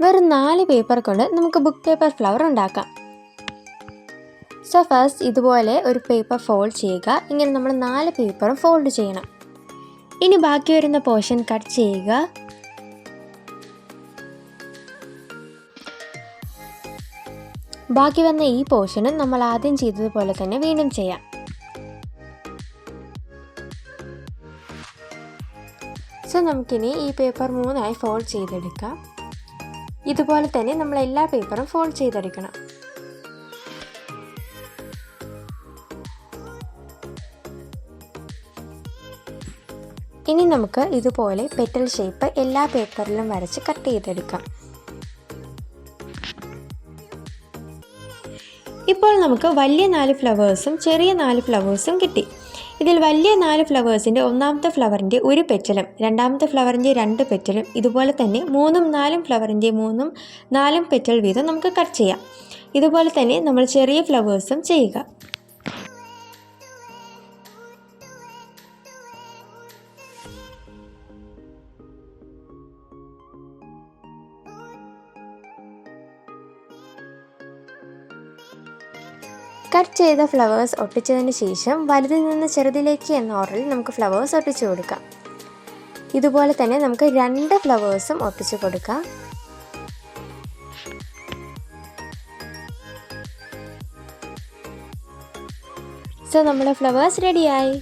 വെറും 4 പേപ്പർ കൊണ്ട് നമുക്ക് ബുക്ക് പേപ്പർ ഫ്ലവർ ഉണ്ടാക്കാം. സോ ഫസ്റ്റ് ഇതുപോലെ ഒരു പേപ്പർ ഫോൾഡ് ചെയ്യുക. ഇങ്ങനെ നമ്മൾ 4 പേപ്പറും ഫോൾഡ് ചെയ്യണം. ഇനി ബാക്കി വരുന്ന പോർഷൻ കട്ട് ചെയ്യുക. ബാക്കി വന്ന ഈ പോർഷനും നമ്മൾ ആദ്യം ചെയ്തതുപോലെ തന്നെ വീണ്ടും ചെയ്യാം. സോ നമുക്കിനി ഈ പേപ്പർ 3ആയി ഫോൾഡ് ചെയ്തെടുക്കാം. ഇതുപോലെ തന്നെ നമ്മൾ എല്ലാ പേപ്പറും ഫോൾഡ് ചെയ്തെടുക്കണം. ഇനി നമുക്ക് ഇതുപോലെ പെറ്റൽ ഷേപ്പ് എല്ലാ പേപ്പറിലും വരച്ച് കട്ട് ചെയ്തെടുക്കാം. ഇപ്പോൾ നമുക്ക് വലിയ 4 ഫ്ലവേഴ്സും ചെറിയ 4 ഫ്ലവേഴ്സും കിട്ടി. ഇതിൽ വലിയ 4 ഫ്ലവേഴ്സിൻ്റെ ഒന്നാമത്തെ ഫ്ലവറിൻ്റെ ഒരു പെറ്റലും രണ്ടാമത്തെ ഫ്ലവറിൻ്റെ 2 പെറ്റലും ഇതുപോലെ തന്നെ 3ഉം 4ഉം ഫ്ലവറിൻ്റെ 3ഉം 4ഉം പെറ്റൽ വീതം നമുക്ക് കട്ട് ചെയ്യാം. ഇതുപോലെ തന്നെ നമ്മൾ ചെറിയ ഫ്ലവേഴ്സും ചെയ്യുക. കട്ട് ചെയ്ത ഫ്ലവേഴ്സ് ഒട്ടിച്ചതിന് ശേഷം വലുതിൽ നിന്ന് ചെറുതിലേക്ക് എന്ന ഓർഡറിൽ നമുക്ക് ഫ്ലവേഴ്സ് ഒട്ടിച്ചു കൊടുക്കാം. ഇതുപോലെ തന്നെ നമുക്ക് 2 ഫ്ലവേഴ്സും ഒട്ടിച്ചു കൊടുക്കാം. സോ നമ്മുടെ ഫ്ലവേഴ്സ് റെഡിയായി.